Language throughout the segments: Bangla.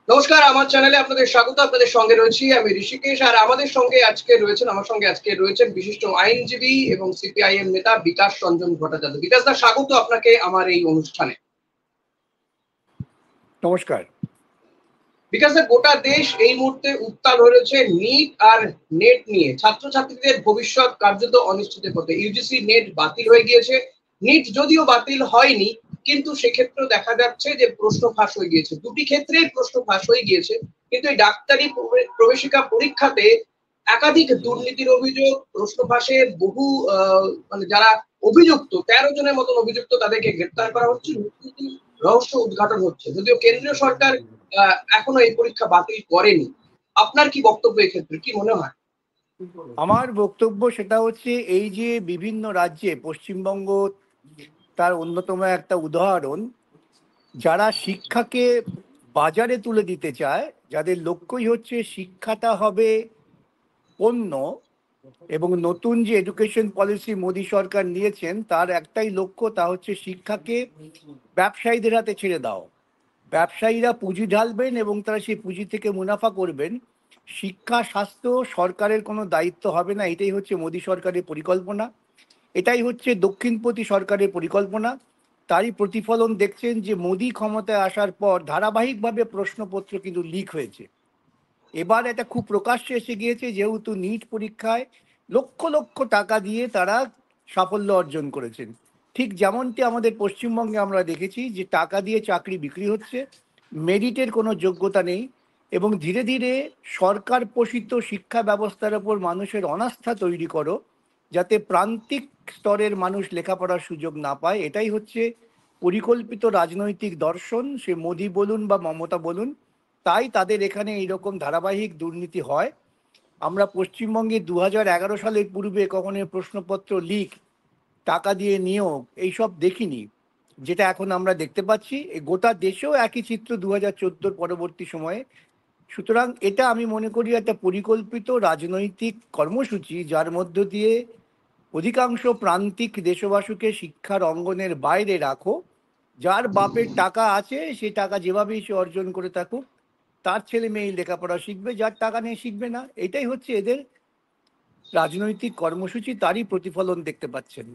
নমস্কার, আমার চ্যানেলে আপনাদের স্বাগত। আপনাদের সঙ্গে রয়েছি আমি ঋষিকেশ, আর আমার সঙ্গে আজকে রয়েছেন বিশিষ্ট আইনজীবী এবং সিপিআইএম নেতা বিকাশ রঞ্জন ভট্টাচার্য। বিকাশ দা, স্বাগত আপনাকে আমার এই অনুষ্ঠানে। নমস্কার। বিকাশ দা, গোটা দেশ এই মুহূর্তে উত্তাল হয়েছে নিট আর নেট নিয়ে। ছাত্রছাত্রীদের ভবিষ্যৎ কার্যত অনিশ্চিত পথে। ইউজিসি নেট বাতিল হয়ে গিয়েছে। নিট যদিও বাতিল হয়নি, কিন্তু সেক্ষেত্রে দেখা যাচ্ছে যে প্রশ্ন ফাঁস হয়ে গিয়েছে। দুটি ক্ষেত্রেই প্রশ্ন ফাঁস হয়ে গিয়েছে, কিন্তু এই ডাক্তারি প্রবেশিকা পরীক্ষাতে একাধিক দুর্নীতির অভিযোগ, প্রশ্ন ফাঁসে বহু মানে যারা অভিযুক্ত 13 জনের মতন অভিযুক্ত, তাদেরকে গ্রেপ্তার করা হচ্ছে, রহস্য উদ্ঘাটন হচ্ছে। যদিও কেন্দ্রীয় সরকার এখনো এই পরীক্ষা বাতিল করেনি। আপনার কি বক্তব্য এক্ষেত্রে, কি মনে হয়? আমার বক্তব্য সেটা হচ্ছে, এই যে বিভিন্ন রাজ্যে, পশ্চিমবঙ্গ তার অন্যতম একটা উদাহরণ, যারা শিক্ষাকে বাজারে তুলে দিতে চায়, যাদের লক্ষ্যই হচ্ছে শিক্ষাটা হবে পণ্য, এবং নতুন যে এডুকেশন পলিসি মোদী সরকার নিয়েছেন তার একটাই লক্ষ্য, তা হচ্ছে শিক্ষাকে ব্যবসায়ীদের হাতে ছেড়ে দাও। ব্যবসায়ীরা পুঁজি ঢালবেন এবং তারা সেই পুঁজি থেকে মুনাফা করবেন। শিক্ষা স্বাস্থ্য সরকারের কোনো দায়িত্ব হবে না, এটাই হচ্ছে মোদী সরকারের পরিকল্পনা, এটাই হচ্ছে দক্ষিণপন্থী সরকারের পরিকল্পনা। তারই প্রতিফলন দেখছেন যে মোদী ক্ষমতায় আসার পর ধারাবাহিকভাবে প্রশ্নপত্র কিন্তু লিক হয়েছে। এবার এটা খুব প্রকাশ্যে এসে গিয়েছে, যেহেতু নিট পরীক্ষায় লক্ষ লক্ষ টাকা দিয়ে তারা সাফল্য অর্জন করেছেন। ঠিক যেমনটি আমাদের পশ্চিমবঙ্গে আমরা দেখেছি যে টাকা দিয়ে চাকরি বিক্রি হচ্ছে, মেরিটের কোনো যোগ্যতা নেই, এবং ধীরে ধীরে সরকার পোষিত শিক্ষা ব্যবস্থার ওপর মানুষের অনাস্থা তৈরি করো, যাতে প্রান্তিক স্তরের মানুষ লেখাপড়ার সুযোগ না পায়। এটাই হচ্ছে পরিকল্পিত রাজনৈতিক দর্শন, সে মোদী বলুন বা মমতা বলুন। তাই তাদের এখানে এইরকম ধারাবাহিক দুর্নীতি হয়। আমরা পশ্চিমবঙ্গে 2011 সালের পূর্বে কখনো প্রশ্নপত্র লিক, টাকা দিয়ে নিয়োগ এইসব দেখিনি, যেটা এখন আমরা দেখতে পাচ্ছি। গোটা দেশেও একই চিত্র 2014 পরবর্তী সময়ে। সুতরাং এটা আমি মনে করি একটা পরিকল্পিত রাজনৈতিক কর্মসূচি, যার মধ্য দিয়ে অধিকাংশ প্রান্তিক দেশবাসীকে শিক্ষার অঙ্গনের বাইরে রাখো। যার বাপের টাকা আছে সে টাকা যেভাবেই সে অর্জন করে থাকুক, তার ছেলে মেয়ে লেখাপড়া শিখবে, যার টাকা নেই শিখবে না। এটাই হচ্ছে এদের রাজনৈতিক কর্মসূচি, তারই প্রতিফলন দেখতে পাচ্ছেন।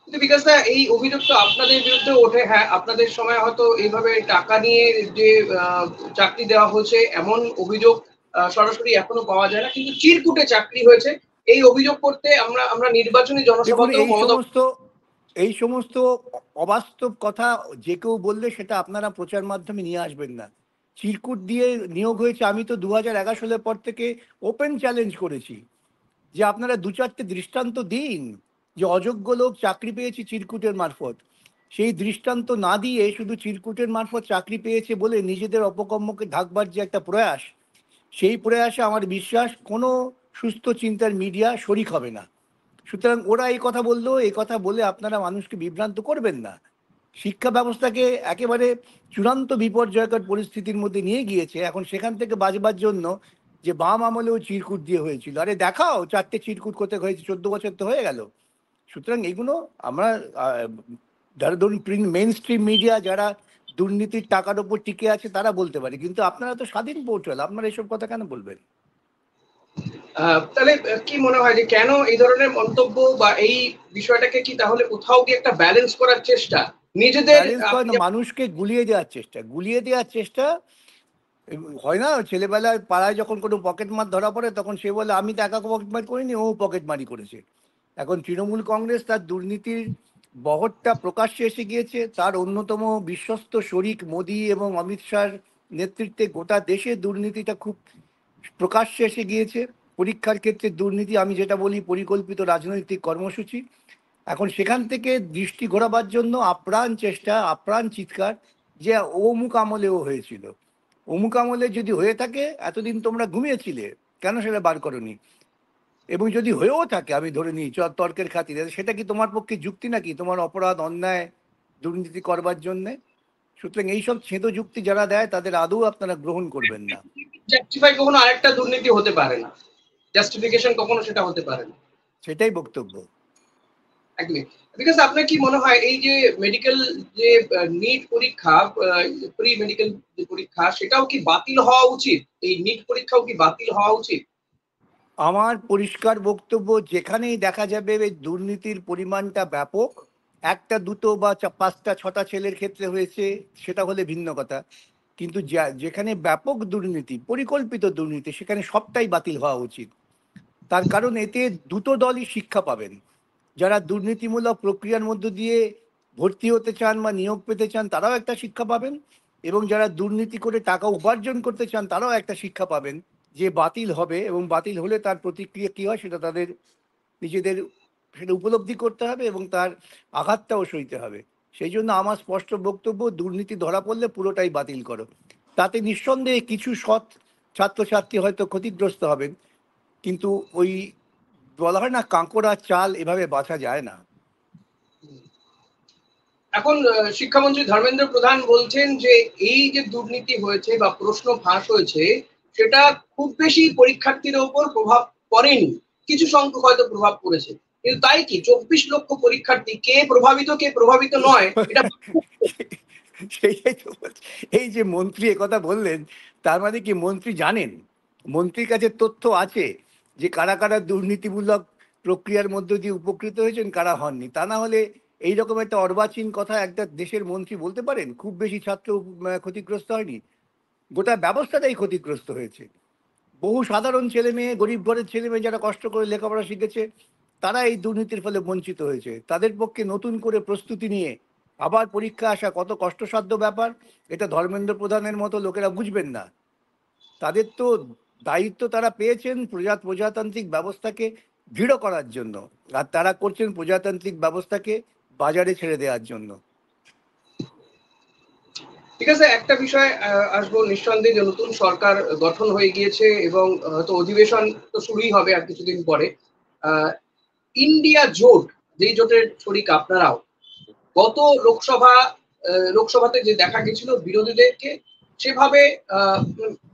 বিকাশ দা, এই অভিযোগ তো আপনাদের বিরুদ্ধে ওঠে। হ্যাঁ, আপনাদের সময় হয়তো এইভাবে টাকা নিয়ে যে চাকরি দেওয়া হয়েছে এমন অভিযোগ সরাসরি এখনো পাওয়া যায় না, কিন্তু চিরকুটে চাকরি হয়েছে এই অভিযোগ করতে আমরা নির্বাচনী জনসভাতেও এই সমস্ত অবাস্তব কথা যে কেউ বললে সেটা আপনারা প্রচার মাধ্যমে নিয়ে আসবেন না। চিরকুট দিয়ে নিয়োগ হয়েছে, আমি তো 2011 সালের পর থেকে ওপেন চ্যালেঞ্জ করেছি যে আপনারা 2-4টে দৃষ্টান্ত দিন যে অযোগ্য লোক চাকরি পেয়েছে চিরকুটের মারফত। সেই দৃষ্টান্ত না দিয়ে শুধু চিরকুটের মারফত চাকরি পেয়েছে বলে নিজেদের অপকর্মকে ঢাকবার যে একটা প্রয়াস, সেই প্রয়াসে আমার বিশ্বাস কোনো সুস্থ চিন্তার মিডিয়া শরিক হবে না। সুতরাং ওরা এই কথা বললো, এই কথা বলে আপনারা মানুষকে বিভ্রান্ত করবেন না। শিক্ষা ব্যবস্থাকে একেবারে চূড়ান্ত বিপর্যয়কর পরিস্থিতির মধ্যে নিয়ে গিয়েছে। এখন সেখান থেকে বাঁচবার জন্য যে বাম আমলেও চিরকুট দিয়ে হয়েছিল, আরে দেখাও 4টে চিরকুট কোথায় হয়েছে, 14 বছর তো হয়ে গেল। সুতরাং এগুলো আমরা যারা ধরুন মেইন স্ট্রিম মিডিয়া, যারা দুর্নীতির টাকার ওপর টিকে আছে, তারা বলতে পারে, কিন্তু আপনারা তো স্বাধীন পোর্টাল, আপনারা এসব কথা কেন বলবেন? তাহলে কি মনে হয় যে কেন এই ধরনের মন্তব্য, বা এই বিষয়টাকে কি তাহলে কোথাও কি একটা ব্যালেন্স করার চেষ্টা, নিজেদের মানুষকে গুলিয়ে দেওয়ার চেষ্টা হয় না? ছেলেবেলায় পাড়ায় যখন কোনো পকেটমার ধরা পড়ে তখন সে বলে আমি তো একা পকেটমার করিনি, ও পকেটমারি করেছে। এখন তৃণমূল কংগ্রেস তার দুর্নীতির বহরটা প্রকাশ্যে এসে গিয়েছে। তার অন্যতম বিশ্বস্ত শরিক মোদী এবং অমিত শাহর নেতৃত্বে গোটা দেশে দুর্নীতিটা খুব প্রকাশ্যে এসে গিয়েছে। পরীক্ষার ক্ষেত্রে দুর্নীতি, আমি যেটা বলি পরিকল্পিত রাজনৈতিক কর্মসূচি। এখন সেখান থেকে দৃষ্টি ঘোরাবার জন্য আপ্রাণ চেষ্টা, আপ্রাণ চিৎকার যে অমুক আমলেও হয়েছিল। অমুক আমলে যদি হয়ে থাকে এতদিন তোমরা ঘুমিয়েছিলে, কেন সেটা বার করনি? এবং যদি হয়েও থাকে, আমি ধরে নিই তর্কের খাতিরে, সেটা কি তোমার পক্ষে যুক্তি নাকি তোমার অপরাধ অন্যায় দুর্নীতি করবার জন্যে? সুতরাং এইসব ছেদ যুক্তি যারা দেয় তাদের আদৌ আপনারা গ্রহণ করবেন না। জাস্টিফাই কখনো আরেকটা দুর্নীতি হতে পারে না, জাস্টিফিকেশন কখনো সেটা হতে পারে না, সেটাই বক্তব্য। একদমই। বিকজ আপনার কি মনে হয় এই যে মেডিকেল যে নিট পরীক্ষা, প্রি মেডিকেল যে পরীক্ষা, সেটাও কি বাতিল হওয়া উচিত? এই নিট পরীক্ষাও কি বাতিল হওয়া উচিত? আমার পরিষ্কার বক্তব্য, যেখানেই দেখা যাবে এই দুর্নীতির পরিমাণটা ব্যাপক, একটা দুটো বা পাঁচটা ছটা ছেলের ক্ষেত্রে হয়েছে সেটা হলে ভিন্ন কথা, কিন্তু যেখানে ব্যাপক দুর্নীতি, পরিকল্পিত দুর্নীতি, সেখানে সবটাই বাতিল হওয়া উচিত। তার কারণ এতে দুটো দলই শিক্ষা পাবেন। যারা দুর্নীতিমূলক প্রক্রিয়ার মধ্য দিয়ে ভর্তি হতে চান বা নিয়োগ পেতে চান তারাও একটা শিক্ষা পাবেন, এবং যারা দুর্নীতি করে টাকা উপার্জন করতে চান তারাও একটা শিক্ষা পাবেন যে বাতিল হবে, এবং বাতিল হলে তার প্রতিক্রিয়া কী হয় সেটা তাদের নিজেদের সেটা উপলব্ধি করতে হবে এবং তার আঘাতটাও সইতে হবে। সেই জন্য আমার স্পষ্ট বক্তব্য, দুর্নীতি ধরা পড়লে পুরোটাই বাতিল করো। তাতে নিঃসন্দেহে কিছু সৎ ছাত্রছাত্রী হয়তো ক্ষতিগ্রস্ত হবেন, কিন্তু ওই বলা হয় না কাঁকড়া চাল, এভাবে বাঁচা যায় না। এখন শিক্ষামন্ত্রী ধর্মেন্দ্র প্রধান বলছেন যে এই যে দুর্নীতি হয়েছে বা প্রশ্ন ফাঁস হয়েছে, সেটা খুব বেশি পরীক্ষার্থীর ওপর প্রভাব পড়েনি, কিছু সংখ্যক হয়তো প্রভাব পড়েছে। কিন্তু তাই কি 24 লক্ষ পরীক্ষার্থী, কে প্রভাবিত কে প্রভাবিত নয়, এটা সেইটাই তো বলছি। এই যে মন্ত্রী একথা বললেন, তার মানে কি মন্ত্রী জানেন, মন্ত্রীর কাছে তথ্য আছে যে কারা কারা দুর্নীতিমূলক প্রক্রিয়ার মধ্য দিয়ে উপকৃত হয়েছেন, কারা হননি? তা না হলে এইরকম একটা অর্বাচীন কথা একটা দেশের মন্ত্রী বলতে পারেন? খুব বেশি ছাত্র ক্ষতিগ্রস্ত হয়নি, গোটা ব্যবস্থাটাই ক্ষতিগ্রস্ত হয়েছে। বহু সাধারণ ছেলে মেয়ে, গরিব ঘরের ছেলে মেয়ে যারা কষ্ট করে লেখাপড়া শিখেছে, তারা এই দুর্নীতির ফলে বঞ্চিত হয়েছে। তাদের পক্ষে নতুন করে প্রস্তুতি নিয়ে আবার পরীক্ষা আসা কত কষ্টসাধ্য ব্যাপার, এটা ধর্মেন্দ্র প্রধানের মতো লোকেরা বুঝবেন না। তাদের তো দায়িত্ব তারা পেয়েছেন প্রজাতান্ত্রিক ব্যবস্থাকে দৃঢ় করার জন্য, আর তারা করছেন প্রজাতান্ত্রিক ব্যবস্থাকে বাজারে ছেড়ে দেওয়ার জন্য। ঠিক আছে, একটা বিষয় আসবো নিঃসন্দেহে, যে নতুন সরকার গঠন হয়ে গিয়েছে এবং হয়তো অধিবেশন তো শুরুই হবে আর কিছুদিন পরে। আহ, ইন্ডিয়া জোট, যেই জোটের শরিক আপনারাও, গত লোকসভাতে যে দেখা গেছিল বিরোধীদেরকে, সেভাবে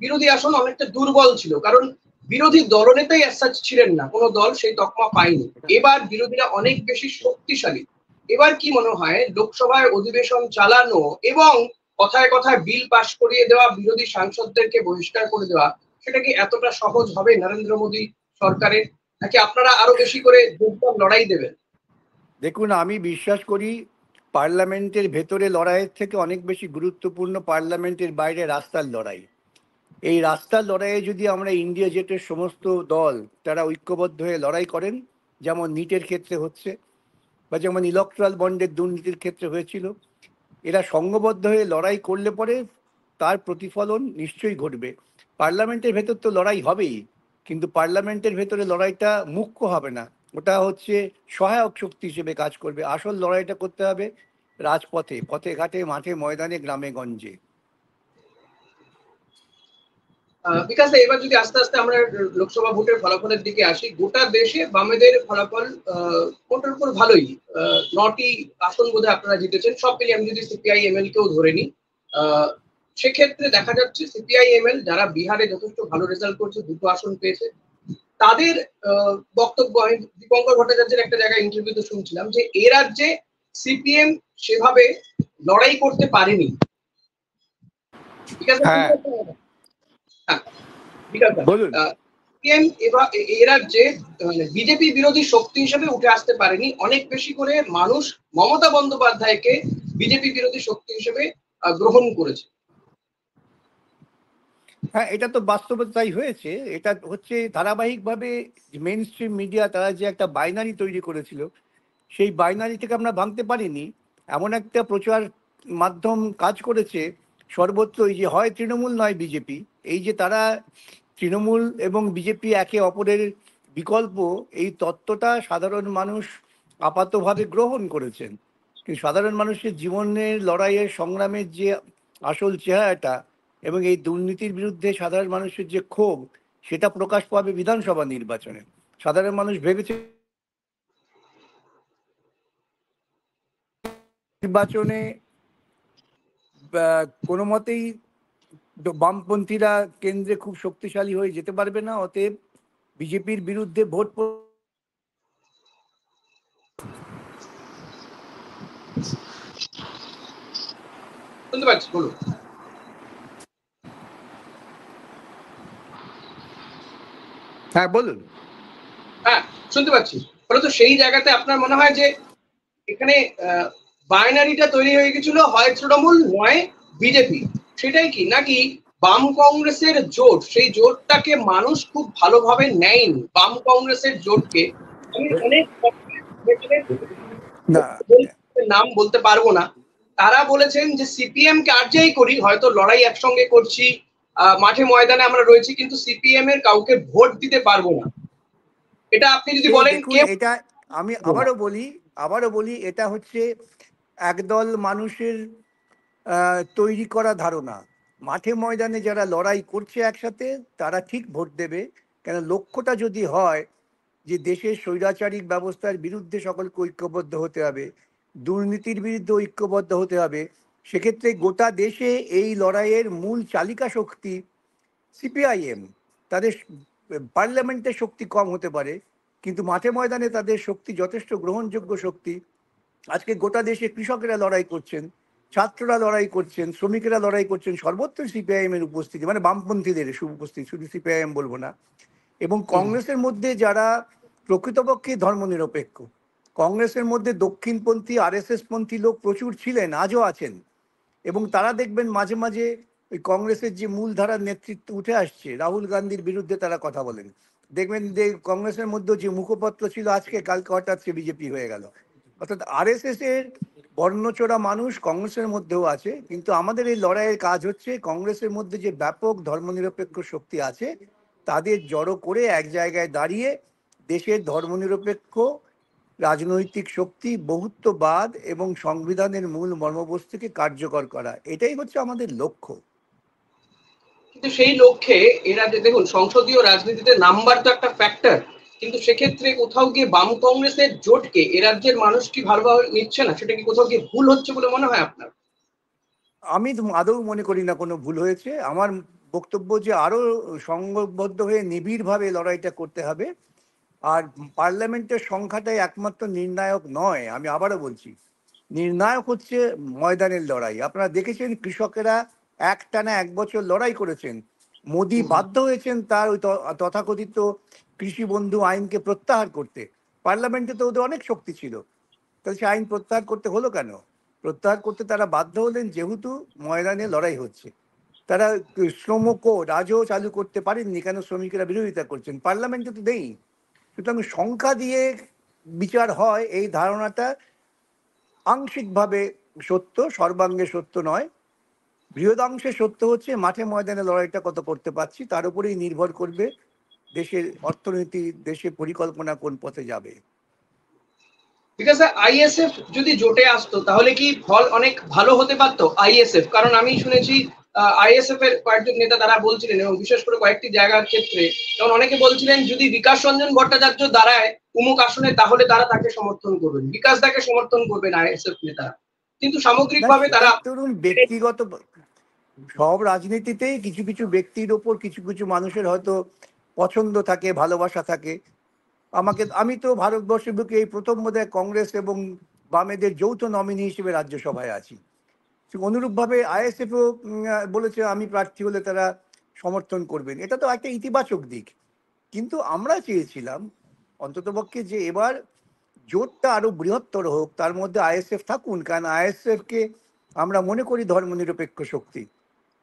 বিরোধী আসন অনেকটা দুর্বল ছিল, কারণ বিরোধী দলনেতাই ছিলেন না, কোনো দল সেই তকমা পায়নি। এবার বিরোধীরা অনেক বেশি শক্তিশালী। এবার কি মনে হয় লোকসভায় অধিবেশন চালানো এবং কথায় কথায় বিল পাশ করিয়ে দেওয়া, বিরোধী সাংসদদেরকে বহিষ্কার করে দেওয়া, সেটা কি এতটা সহজ হবে নরেন্দ্র মোদী সরকারের, নাকি আপনারা আরো বেশি করে যোগদান লড়াই দেবেন? দেখুন, আমি বিশ্বাস করি পার্লামেন্টের ভেতরে লড়াইয়ের থেকে অনেক বেশি গুরুত্বপূর্ণ পার্লামেন্টের বাইরে রাস্তার লড়াই। এই রাস্তার লড়াইয়ে যদি আমরা ইন্ডিয়া জেটের সমস্ত দল তারা ঐক্যবদ্ধ হয়ে লড়াই করেন, যেমন নিটের ক্ষেত্রে হচ্ছে বা যেমন ইলেকট্রাল বন্ডের দুর্নীতির ক্ষেত্রে হয়েছিল, এরা সংঘবদ্ধ হয়ে লড়াই করলে পরে তার প্রতিফলন নিশ্চয়ই ঘটবে। পার্লামেন্টের ভেতর তো লড়াই হবেই, কিন্তু পার্লামেন্টের ভেতরে লড়াইটা মুখ্য হবে না, ওটা হচ্ছে সহায়ক শক্তি হিসেবে কাজ করবে। আসল লড়াইটা করতে হবে রাজপথে, পথে ঘাটে, মাঠে ময়দানে, গ্রামে গঞ্জে। বিকাশ দা, এবার যদি আস্তে আস্তে আমরা লোকসভা ভোটের ফলাফলের দিকে আসি, গোটা দেশে বামেদের ফলাফল মোটের উপর ভালোই। 9টি আসন বোধহয় আপনারা জিতেছেন, সব মিলিয়ে আমি যদি সিপিআই এমএল কেও ধরে নিই। সেক্ষেত্রে দেখা যাচ্ছে সিপিআই এমএল যারা বিহারে যথেষ্ট ভালো রেজাল্ট করছে, 2টো আসন পেয়েছে, তাদের বক্তব্য, আমি দীপঙ্কর ভট্টাচার্যের একটা জায়গায় ইন্টারভিউতে শুনছিলাম যে এ রাজ্যে সিপিএম সেভাবে লড়াই করতে পারেনি। ঠিক আছে, হ্যাঁ, বলুন। সিপিএম এবার এ রাজ্যে বিজেপি বিরোধী শক্তি হিসেবে উঠে আসতে পারেনি, অনেক বেশি করে মানুষ মমতা বন্দ্যোপাধ্যায়কে বিজেপি বিরোধী শক্তি হিসেবে গ্রহণ করেছে। হ্যাঁ, এটা তো বাস্তবতাই হয়েছে। এটা হচ্ছে ধারাবাহিকভাবে মেইন স্ট্রিম মিডিয়া তারা যে একটা বাইনারি তৈরি করেছিল, সেই বাইনারি থেকে আমরা ভাঙতে পারিনি। এমন একটা প্রচার মাধ্যম কাজ করেছে সর্বত্র, এই যে হয় তৃণমূল নয় বিজেপি, এই যে তারা তৃণমূল এবং বিজেপি একে অপরের বিকল্প, এই তত্ত্বটা সাধারণ মানুষ আপাতভাবে গ্রহণ করেছেন। কিন্তু সাধারণ মানুষের জীবনের লড়াইয়ের সংগ্রামের যে আসল চেহারাটা এবং এই দুর্নীতির বিরুদ্ধে সাধারণ মানুষের যে ক্ষোভ, সেটা প্রকাশ পাবে বিধানসভা নির্বাচনে। সাধারণ মানুষ ভেবেছে নির্বাচনে কোনো মতেই বামপন্থীরা কেন্দ্রে খুব শক্তিশালী হয়ে যেতে পারবে না, অতএব বিজেপির বিরুদ্ধে ভোট শুনতে পাচ্ছি, বলুন। হ্যাঁ বলুন। হ্যাঁ, শুনতে পাচ্ছি। ফলে তো সেই জায়গাতে আপনার মনে হয় যে এখানে বাইনারিটা তৈরি হয়ে গেছিল, হয় তৃণমূল নয় বিজেপি, সেটাই কি, নাকি বাম কংগ্রেসের জোট, সেই জোটটাকে মানুষ খুব ভালোভাবে নেয়নি? বাম কংগ্রেসের জোটকে আমি অনেক না, নাম বলতে পারবো না, তারা বলেছেন যে সিপিএম কে আর যাই করি, হয়তো লড়াই একসঙ্গে করছি, মাঠে ময়দানে আমরা রয়েছি, কিন্তু সিপিএম এর কাউকে ভোট দিতে পারবো না। এটা আপনি যদি সে বলেন দেখুন, কে এটা আমি আবারও বলি এটা হচ্ছে একদল মানুষের তৈরি করা ধারণা। মাঠে ময়দানে যারা লড়াই করছে একসাথে, তারা ঠিক ভোট দেবে। কেন, লক্ষ্যটা যদি হয় যে দেশের স্বৈরাচারিক ব্যবস্থার বিরুদ্ধে সকলকে ঐক্যবদ্ধ হতে হবে, দুর্নীতির বিরুদ্ধে ঐক্যবদ্ধ হতে হবে, সেক্ষেত্রে গোটা দেশে এই লড়াইয়ের মূল চালিকা শক্তি সিপিআইএম। তাদের পার্লামেন্টের শক্তি কম হতে পারে, কিন্তু মাঠে ময়দানে তাদের শক্তি যথেষ্ট গ্রহণযোগ্য শক্তি। আজকে গোটা দেশে কৃষকেরা লড়াই করছেন, ছাত্ররা লড়াই করছেন, শ্রমিকেরা লড়াই করছেন, সর্বত্র সিপিআইএম এর উপস্থিতি, মানে বামপন্থীদের উপস্থিতি, শুধু সিপিআইএম বলবো না। এবং কংগ্রেসের মধ্যে যারা প্রকৃতপক্ষে ধর্মনিরপেক্ষ, কংগ্রেসের মধ্যে দক্ষিণপন্থী আরএসএস পন্থী লোক প্রচুর ছিলেন, আজও আছেন। এবং তারা দেখবেন মাঝে মাঝে ওই কংগ্রেসের যে মূলধারার নেতৃত্ব উঠে আসছে, রাহুল গান্ধীর বিরুদ্ধে তারা কথা বলেন। দেখবেন যে কংগ্রেসের মধ্যে যে মুখপত্র ছিল আজকে, কালকে হঠাৎ সে বিজেপি হয়ে গেল। অর্থাৎ আরএসএস এর বর্ণচোরা মানুষ কংগ্রেসের মধ্যেও আছে। কিন্তু আমাদের এই লড়াইয়ের কাজ হচ্ছে কংগ্রেসের মধ্যে যে ব্যাপক ধর্মনিরপেক্ষ শক্তি আছে, তাদের জড়ো করে এক জায়গায় দাঁড়িয়ে দেশের ধর্মনিরপেক্ষ রাজনৈতিক শক্তি, বহুত্ববাদ এবং সংবিধানের মূল মর্মবস্তুকে কার্যকর করা, এটাই হচ্ছে আমাদের লক্ষ্য। কিন্তু সেই লক্ষ্যে এরা যে, দেখুন, সংসদীয় রাজনীতিতে নাম্বার তো একটা ফ্যাক্টর, কিন্তু সেক্ষেত্রে কোথাও গিয়ে বাম কংগ্রেসের জোটকে এ রাজ্যের মানুষ কি ভালোভাবে নিচ্ছে না? সেটা কি কোথাও গিয়ে ভুল হচ্ছে বলে মনে হয় আপনার? আমি তো আদৌ মনে করি না কোনো ভুল হয়েছে। আমার বক্তব্য যে আরো সংঘবদ্ধ হয়ে নিবিড়ভাবে লড়াইটা করতে হবে। আর পার্লামেন্টের সংখ্যাটাই একমাত্র নির্ণায়ক নয়, আমি আবারও বলছি। নির্ণায়ক হচ্ছে ময়দানের লড়াই। আপনারা দেখেছেন কৃষকেরা একটানা 1 বছর লড়াই করেছেন। মোদি বাধ্য হয়েছেন তার ওই তথাকথিত কৃষি বন্ধু আইনকে প্রত্যাহার করতে। পার্লামেন্টে তো ওদের অনেক শক্তি ছিল, তাহলে সে আইন প্রত্যাহার করতে হলো কেন? প্রত্যাহার করতে তারা বাধ্য হলেন যেহেতু ময়দানে লড়াই হচ্ছে। তারা শ্রম কোড আজও চালু করতে পারেননি, কেন? শ্রমিকেরা বিরোধিতা করছেন, পার্লামেন্টে তো নেই। সুতরাং সংখ্যা দিয়ে বিচার হয়, এই ধারণাটা আংশিকভাবে সত্য, সর্বাঙ্গে সত্য নয়। বৃহদাংশে সত্য হচ্ছে মাঠে ময়দানে লড়াইটা কত করতে পারছি, তার উপরেই নির্ভর করবে দেশের অর্থনীতি, দেশের পরিকল্পনা কোন পথে যাবে। ঠিক আছে, আইএসএফ যদি জোটে আসতো তাহলে কি ফল অনেক ভালো হতে পারতো আইএসএফ? কারণ আমি শুনেছি আইএসএফ এর কয়েকজন নেতা তারা বলছিলেন, এবং বিশেষ করে কয়েকটি জায়গার ক্ষেত্রে, যেমন অনেকে বলছিলেন যদি বিকাশ রঞ্জন ভট্টাচার্য দাঁড়ায় উমুক আসনে তাহলে তারা তাকে সমর্থন করবেন, বিকাশ দাকে সমর্থন করবেন আইএসএফ নেতারা। কিন্তু না, সামগ্রিকভাবে সেটা তারা ধরুন ব্যক্তিগত, সব রাজনীতিতেই কিছু কিছু ব্যক্তির ওপর কিছু কিছু মানুষের হয়তো পছন্দ থাকে, ভালোবাসা থাকে। আমি তো ভারতবর্ষের বুকে এই প্রথম বোধহয় কংগ্রেস এবং বামেদের যৌথ নমিনি হিসেবে রাজ্যসভায় আছি। অনুরূপভাবে আইএসএফও বলেছে আমি প্রার্থী হলে তারা সমর্থন করবেন। এটা তো একটা ইতিবাচক দিক। কিন্তু আমরা চেয়েছিলাম অন্ততপক্ষে যে এবার জোটটা আরো বৃহত্তর হোক, তার মধ্যে আইএসএফ থাকুন, কারণ আইএসএফকে আমরা মনে করি ধর্মনিরপেক্ষ শক্তি।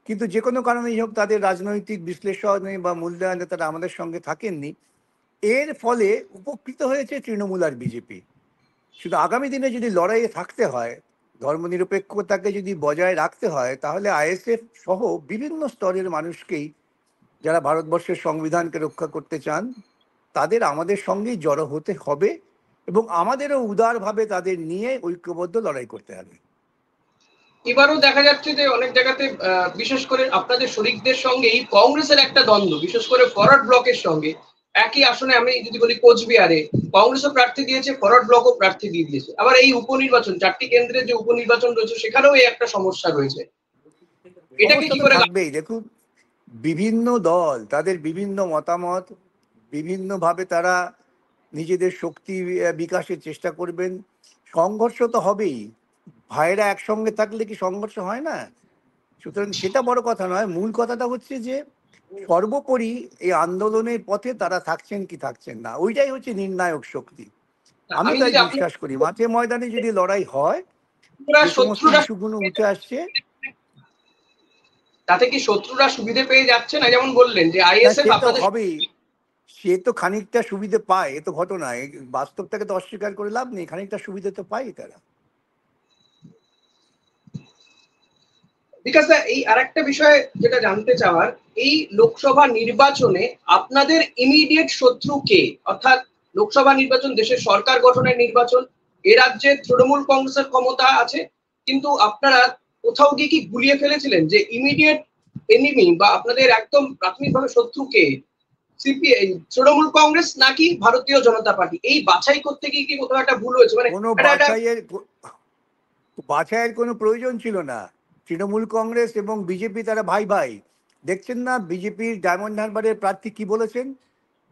কিন্তু যে কোনো কারণেই হোক তাদের রাজনৈতিক বিশ্লেষণে বা মূল্যায়নে তারা আমাদের সঙ্গে থাকেননি। এর ফলে উপকৃত হয়েছে তৃণমূল আর বিজেপি। শুধু আগামী দিনে যদি লড়াইয়ে থাকতে হয়, ধর্মনিরপেক্ষতাকে যদি বজায় রাখতে হয়, তাহলে আইএসএফ সহ বিভিন্ন স্তরের মানুষকেই, যারা ভারতবর্ষের সংবিধানকে রক্ষা করতে চান, তাদের আমাদের সঙ্গেই জড়ো হতে হবে এবং আমাদেরও উদারভাবে তাদের নিয়ে ঐক্যবদ্ধ লড়াই করতে হবে। এবারও দেখা যাচ্ছে যে অনেক জায়গাতে বিশেষ করে আপনাদের শরিকদের সঙ্গে এই কংগ্রেসের একটা দ্বন্দ্ব, বিশেষ করে ফরওয়ার্ড ব্লকের সঙ্গে। একই আসনে আমি যদি বলি কোচবিহারে কংগ্রেসও প্রার্থী দিয়েছে, ফরওয়ার্ড ব্লকও প্রার্থী দিয়ে দিয়েছে। আবার এই উপনির্বাচন, 4টি কেন্দ্রে যে উপনির্বাচন রয়েছে সেখানেও এই একটা সমস্যা রয়েছে। এটাকে সমস্যা কি তো করে? থাকবেই। দেখুন, বিভিন্ন দল তাদের বিভিন্ন মতামত, বিভিন্নভাবে তারা নিজেদের শক্তি বিকাশের চেষ্টা করবেন। সংঘর্ষ তো হবেই। ভাইয়েরা একসঙ্গে থাকলে কি সংঘর্ষ হয় না? সুতরাং সেটা বড় কথা নয়, মূল কথাটা হচ্ছে যে সর্বোপরি এই আন্দোলনের পথে তারা থাকছেন কি থাকছেন না, ওইটাই হচ্ছে নির্ণায়ক শক্তি। আমি আমি তাই যদি আপনি বিশ্বাস করি মাঠে ময়দানে যদি লড়াই হয়, যে সমস্ত শত্রুরা ইস্যুগুলো উঠে আসছে, তাতে কি শত্রুরা সুবিধে পেয়ে যাচ্ছে না? যেমন বললেন যে না আইএসএফ সে তো আপনাদের হবেই, সে তো খানিকটা সুবিধে পায়, এ তো ঘটনা, বাস্তবটাকে তো অস্বীকার করে লাভ নেই, খানিকটা সুবিধে তো পাই তারা। বিকজ এই আরেকটা বিষয় যেটা জানতে চাওয়ার, এই লোকসভা নির্বাচনে আপনাদের ইমিডিয়েট শত্রু কে? অর্থাৎ লোকসভা নির্বাচন দেশের সরকার গঠনের নির্বাচন, এ রাজ্যে তৃণমূল কংগ্রেসের ক্ষমতা আছে, কিন্তু আপনারা কোথাও গিয়ে কি গুলিয়ে ফেলেছিলেন যে ইমিডিয়েট এনিমি বা আপনাদের একদম প্রাথমিকভাবে শত্রু কে? সিপিআই, তৃণমূল কংগ্রেস নাকি ভারতীয় জনতা পার্টি? এই বাছাই করতে গিয়ে কি কোথাও একটা ভুল হয়েছে? মানে কোনো এটা বাছাইয়ের কোনো প্রয়োজন ছিল না। তৃণমূল কংগ্রেস এবং বিজেপি তারা ভাই ভাই। দেখছেন না বিজেপির ডায়মন্ড হারবারের প্রার্থী কি বলেছেন,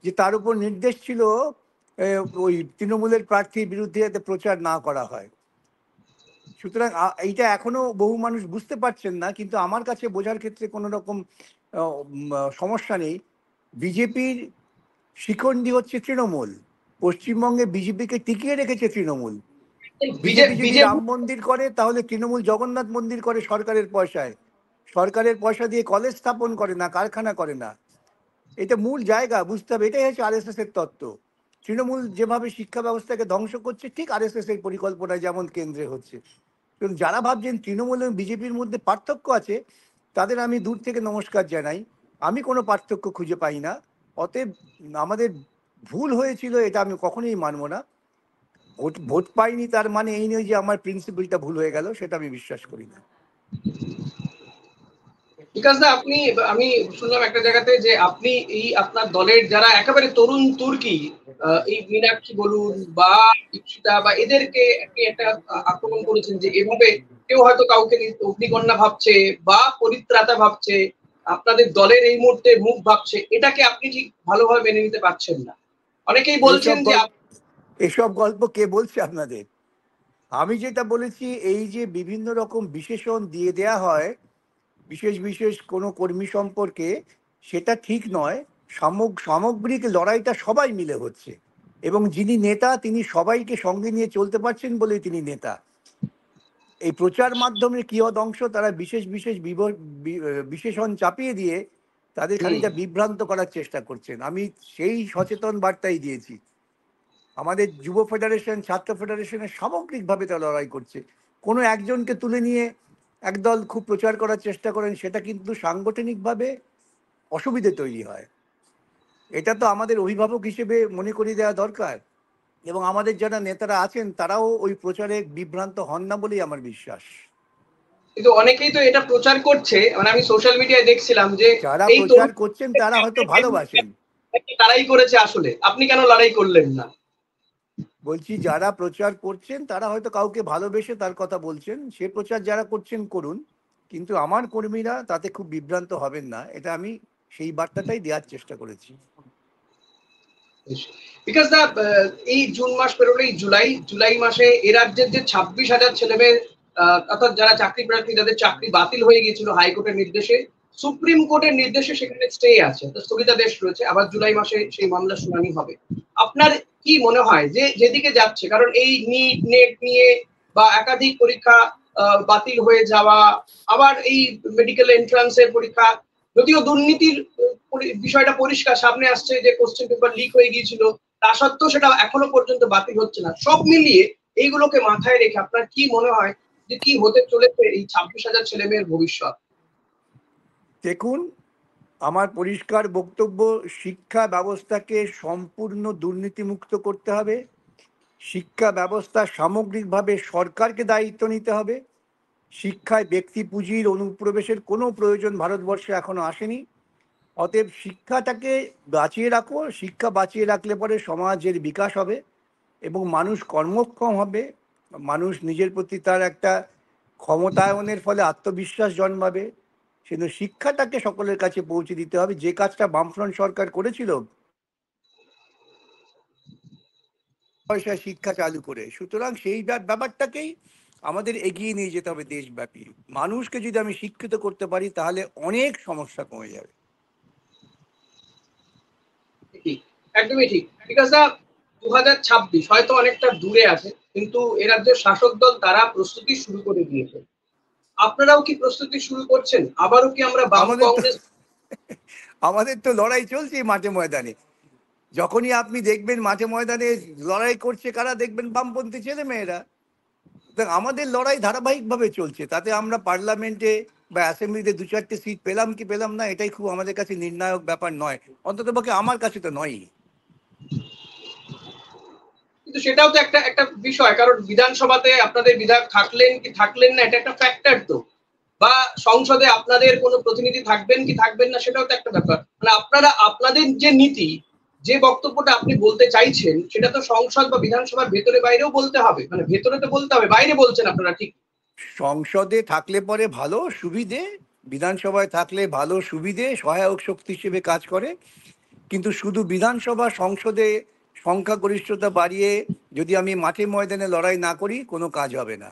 যে তার উপর নির্দেশ ছিল ওই তৃণমূলের প্রার্থীর বিরুদ্ধে যাতে প্রচার না করা হয়। সুতরাং এইটা এখনো বহু মানুষ বুঝতে পারছেন না, কিন্তু আমার কাছে বোঝার ক্ষেত্রে কোনো রকম সমস্যা নেই। বিজেপির শিখণ্ডী হচ্ছে তৃণমূল, পশ্চিমবঙ্গে বিজেপিকে টিকিয়ে রেখেছে তৃণমূল। বিজেপি যদি বিজেপি রাম মন্দির করে তাহলে তৃণমূল জগন্নাথ মন্দির করে সরকারের পয়সায়, সরকারের পয়সা দিয়ে কলেজ স্থাপন করে না, কারখানা করে না। এটা মূল জায়গা বুঝতে হবে, এটাই হচ্ছে আরএসএস এর তত্ত্ব। তৃণমূল যেভাবে শিক্ষা ব্যবস্থাকে ধ্বংস করছে, ঠিক আরএসএস এর পরিকল্পনায় যেমন কেন্দ্রে হচ্ছে। এবং যারা ভাবছেন তৃণমূল এবং বিজেপির মধ্যে পার্থক্য আছে, তাদের আমি দূর থেকে নমস্কার জানাই। আমি কোনো পার্থক্য খুঁজে পাই না। অতএব আমাদের ভুল হয়েছিল এটা আমি কখনোই মানব না। ভোট ভোট পাইনি তার মানে এই নয় যে আমার প্রিন্সিপালটা ভুল হয়ে গেল, সেটা আমি বিশ্বাস করি না। বিকাশ দা, আমি শুনলাম একটা জায়গাতে যে আপনি এই আপনার দলের যারা একেবারে তরুণ তুর্কি, এই মীনাক্ষী বলুন বা ইপসিতা বা এদেরকে আপনি একটা আক্রমণ করেছেন যে এভাবে কেউ হয়তো কাউকে অগ্নিকন্যা ভাবছে বা পরিত্রাতা ভাবছে, আপনাদের দলের এই মুহূর্তে মুখ ভাবছে, এটাকে আপনি ঠিক ভালোভাবে মেনে নিতে পারছেন না। অনেকেই বলছেন এইসব যে গল্প এসব গল্প কে বলছে আপনাদের? আমি যেটা বলেছি, এই যে বিভিন্ন রকম বিশেষণ দিয়ে দেয়া হয় বিশেষ বিশেষ কোনো কর্মী সম্পর্কে, সেটা ঠিক নয়। সামগ্রিক লড়াইটা সবাই মিলে হচ্ছে, এবং যিনি নেতা তিনি সবাইকে সঙ্গে নিয়ে চলতে পারছেন বলেই তিনি নেতা। এই প্রচার মাধ্যমে কিয়দ অংশ তারা বিশেষ বিশেষ বিশেষণ চাপিয়ে দিয়ে তাদের খানিকটা বিভ্রান্ত করার চেষ্টা করছেন। আমি সেই সচেতন বার্তাই দিয়েছি। আমাদের যুব ফেডারেশন, ছাত্র ফেডারেশনের সামগ্রিকভাবে তারা লড়াই করছে। কোনো একজনকে তুলে নিয়ে একদল খুব প্রচার করার চেষ্টা করেন, সেটা কিন্তু সাংগঠনিকভাবে অসুবিধে তৈরি হয়। এটা তো আমাদের অভিভাবক হিসেবে মনে করিয়ে দেওয়া দরকার, এবং আমাদের যারা নেতারা আছেন তারাও ওই প্রচারে বিভ্রান্ত হন না বলেই আমার বিশ্বাস। কিন্তু অনেকেই তো এটা প্রচার করছে, মানে আমি সোশ্যাল মিডিয়ায় দেখছিলাম যে যারা এই প্রচার তরুণ করছেন তারা হয়তো ভালোবাসেন। তারাই করেছে, আসলে আপনি কেন লড়াই করলেন না? বলছি যারা প্রচার করছেন তারা হয়তো কাউকে ভালোবেসে তার কথা বলছেন, সে প্রচার যারা করছেন করুন, কিন্তু আমার কর্মীরা তাতে খুব বিভ্রান্ত হবেন না, এটা আমি সেই বার্তাটাই দেওয়ার চেষ্টা করেছি। বিকজ দা, এই জুন মাস পেরোলেই জুলাই, জুলাই মাসে এ রাজ্যের যে 26,000 ছেলেমেয়ে, অর্থাৎ যারা চাকরি প্রার্থী যাদের চাকরি বাতিল হয়ে গিয়েছিল হাইকোর্টের নির্দেশে, সুপ্রিম কোর্টের নির্দেশে সেখানে স্টে আছে, স্থগিতাদেশ রয়েছে, আবার জুলাই মাসে সেই মামলার শুনানি হবে। আপনার কি মনে হয় যে যেদিকে যাচ্ছে, কারণ এই নিট নেট নিয়ে বা একাধিক পরীক্ষা বাতিল হয়ে যাওয়া, আবার এই মেডিকেল এন্ট্রান্সের পরীক্ষা, যদিও দুর্নীতির বিষয়টা পরিষ্কার সামনে আসছে যে কোশ্চেন পেপার লিক হয়ে গিয়েছিল, তা সত্ত্বেও সেটা এখনো পর্যন্ত বাতিল হচ্ছে না, সব মিলিয়ে এইগুলোকে মাথায় রেখে আপনার কি মনে হয় যে কি হতে চলেছে এই 26,000 ছেলে মেয়ের ভবিষ্যৎ? দেখুন, আমার পরিষ্কার বক্তব্য, শিক্ষা ব্যবস্থাকে সম্পূর্ণ দুর্নীতিমুক্ত করতে হবে। শিক্ষা ব্যবস্থা সামগ্রিকভাবে সরকারকে দায়িত্ব নিতে হবে। শিক্ষায় ব্যক্তি পুঁজির অনুপ্রবেশের কোনো প্রয়োজন ভারতবর্ষে এখনো আসেনি। অতএব শিক্ষাটাকে বাঁচিয়ে রাখো, শিক্ষা বাঁচিয়ে রাখলে পরে সমাজের বিকাশ হবে এবং মানুষ কর্মক্ষম হবে, মানুষ নিজের প্রতি তার একটা ক্ষমতায়নের ফলে আত্মবিশ্বাস জন্মাবে। কিন্তু শিক্ষাটাকে সকলের কাছে পৌঁছে দিতে হবে, যে কাজটা বামফ্রন্ট সরকার করেছিল পয়সা শিক্ষা চালু করে। সুতরাং সেই ব্যাপারটাকেই আমাদের এগিয়ে নিয়ে যেতে হবে দেশব্যাপী। মানুষকে যদি আমি শিক্ষিত করতে পারি তাহলে অনেক সমস্যা কমে যাবে। ঠিক, একদমই ঠিক। বিকজ 2026 হয়তো অনেকটা দূরে আছে, কিন্তু এ রাজ্যের শাসক দল তারা প্রস্তুতি শুরু করে দিয়েছে। আপনারাও কি প্রস্তুতি শুরু করছেন? আবারও কি আমরা বাম আমাদের তো কংগ্রেস? আমাদের তো লড়াই চলছে মাঠে ময়দানে। যখনই আপনি দেখবেন মাঠে ময়দানে লড়াই করছে কারা, দেখবেন বামপন্থী ছেলে মেয়েরা। আমাদের লড়াই ধারাবাহিকভাবে চলছে, তাতে আমরা পার্লামেন্টে বা অ্যাসেম্বলিতে 2-4টে সিট পেলাম কি পেলাম না এটাই খুব আমাদের কাছে নির্ণায়ক ব্যাপার নয়, অন্ততপক্ষে আমার কাছে তো নয়। কিন্তু সেটাও তো একটা একটা বিষয়, কারণ বিধানসভাতে আপনাদের বিধায়ক থাকলেন কি থাকলেন না এটা একটা ফ্যাক্টর তো, বা সংসদে আপনাদের কোনো প্রতিনিধি থাকবেন কি থাকবেন না সেটাও তো একটা ব্যাপার। মানে আপনারা আপনাদের যে নীতি, যে বক্তব্যটা আপনি বলতে চাইছেন সেটা তো সংসদ বা বিধানসভার ভেতরে বাইরেও বলতে হবে। মানে ভেতরে তো বলতে হবে, বাইরে বলছেন আপনারা ঠিক। সংসদে থাকলে পরে ভালো সুবিধে, বিধানসভায় থাকলে ভালো সুবিধে, সহায়ক শক্তি হিসেবে কাজ করে। কিন্তু শুধু বিধানসভা সংসদে সংখ্যাগরিষ্ঠতা বাড়িয়ে যদি আমি মাঠে ময়দানে লড়াই না করি কোনো কাজ হবে না।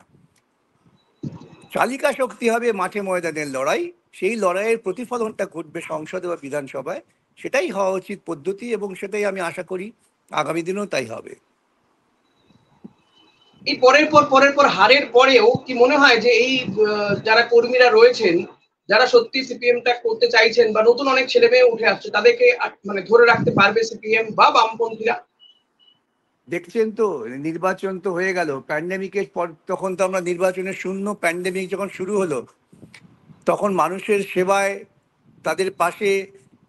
চালিকা শক্তি হবে মাঠে ময়দানের লড়াই, সেই লড়াইয়ের প্রতিফলনটা ঘটবে সংসদে বা বিধানসভায়। সেটাই হওয়া উচিত পদ্ধতি, এবং সেটাই আমি আশা করি আগামী দিনেও তাই হবে। এই পরের পর হারের পরেও কি মনে হয় যে এই যারা কর্মীরা রয়েছেন, যারা সত্যি সিপিএমটা করতে চাইছেন বা নতুন অনেক ছেলে মেয়ে উঠে আসছে, তাদেরকে মানে ধরে রাখতে পারবে সিপিএম বা বামপন্থীরা? দেখছেন তো, নির্বাচন তো হয়ে গেল, প্যান্ডেমিকের পর তখন তো আমরা নির্বাচনের শূন্য। প্যান্ডেমিক যখন শুরু হলো তখন মানুষের সেবায় তাদের পাশে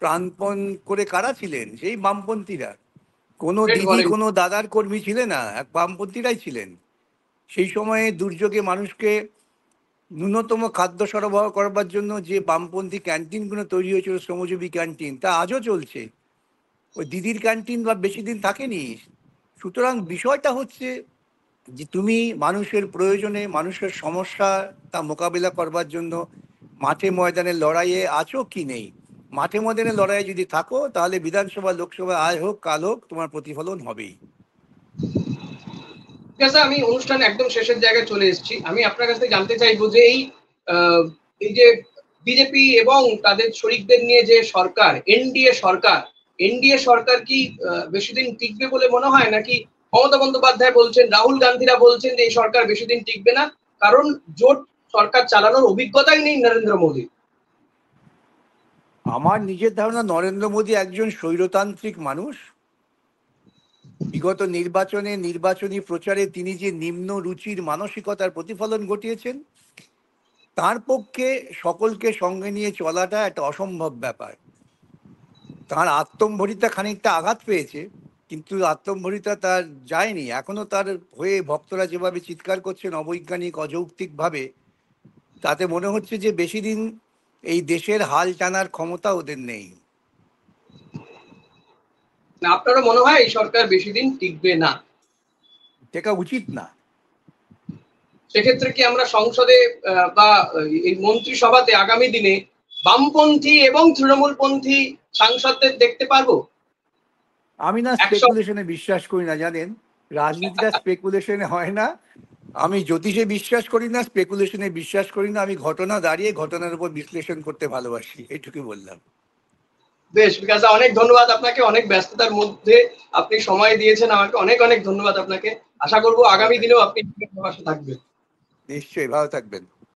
প্রাণপণ করে কারা ছিলেন? সেই বামপন্থীরা। কোনো দিদি কোনো দাদার কর্মী ছিলেন না, এক বামপন্থীরাই ছিলেন। সেই সময়ে দুর্যোগে মানুষকে ন্যূনতম খাদ্য সরবরাহ করবার জন্য যে বামপন্থী ক্যান্টিনগুলো তৈরি হয়েছিল, শ্রমজীবী ক্যান্টিন, তা আজও চলছে। ওই দিদির ক্যান্টিন বা বেশি দিন থাকেনি। সুতরাং বিষয়টা হচ্ছে যে তুমি মানুষের প্রয়োজনে, মানুষের সমস্যা তা মোকাবিলা করবার জন্য মাঠে ময়দানের লড়াইয়ে আছো কি নেই। মাঠে ময়দানের লড়াইয়ে যদি থাকো তাহলে বিধানসভা লোকসভা আয় হোক কাল হোক তোমার প্রতিফলন হবেই। ঠিক আছে, আমি অনুষ্ঠান একদম শেষের জায়গায় চলে এসেছি। আমি আপনার কাছ থেকে জানতে চাইবো যে এই যে বিজেপি এবং তাদের শরিকদের নিয়ে যে সরকার, এনডিএ সরকার কি বেশি দিন টিকবে বলে মনে হয়, নাকি মমতা বন্দ্যোপাধ্যায় বলছেন, রাহুল গান্ধীরা বলছেন যে এই সরকার বেশি দিন টিকবে না, কারণ জোট সরকার চালানোর অভিজ্ঞতাই নেই নরেন্দ্র মোদী? আমার নিজের ধারণা নরেন্দ্র মোদী একজন স্বৈরতান্ত্রিক মানুষ। বিগত নির্বাচনী প্রচারে তিনি যে নিম্ন রুচির মানসিকতার প্রতিফলন ঘটিয়েছেন, তার পক্ষে সকলকে সঙ্গে নিয়ে চলাটা একটা অসম্ভব ব্যাপার। তার আত্মম্ভরিতা খানিকটা আঘাত পেয়েছে, কিন্তু আত্মম্ভরিতা তার যায়নি। এখনো তার হয়ে ভক্তরা যেভাবে চিৎকার করছেন অবৈজ্ঞানিক অযৌক্তিকভাবে, তাতে মনে হচ্ছে যে বেশি দিন এই দেশের হাল টানার ক্ষমতা ওদের নেই। আপনারও মনে হয় এই সরকার বেশি দিন টিকবে না? টেকা উচিত না। সেক্ষেত্রে কি আমরা সংসদে বা এই মন্ত্রিসভাতে আগামী দিনে বামপন্থী এবং তৃণমূলপন্থী সাংসদদের দেখতে পারবো? আমি না স্পেকুলেশনে বিশ্বাস করি না, জানেন। রাজনীতিটা স্পেকুলেশনে হয় না। আমি জ্যোতিষে বিশ্বাস করি না, স্পেকুলেশনে বিশ্বাস করি না। আমি ঘটনা দাঁড়িয়ে ঘটনার উপর বিশ্লেষণ করতে ভালোবাসি, এইটুকু বললাম। বেশ, বিকাশ দা, অনেক ধন্যবাদ আপনাকে। অনেক ব্যস্ততার মধ্যে আপনি সময় দিয়েছেন আমাকে, অনেক অনেক ধন্যবাদ আপনাকে। আশা করবো আগামী দিনেও আপনি থাকবেন। নিশ্চয়ই, ভালো থাকবেন।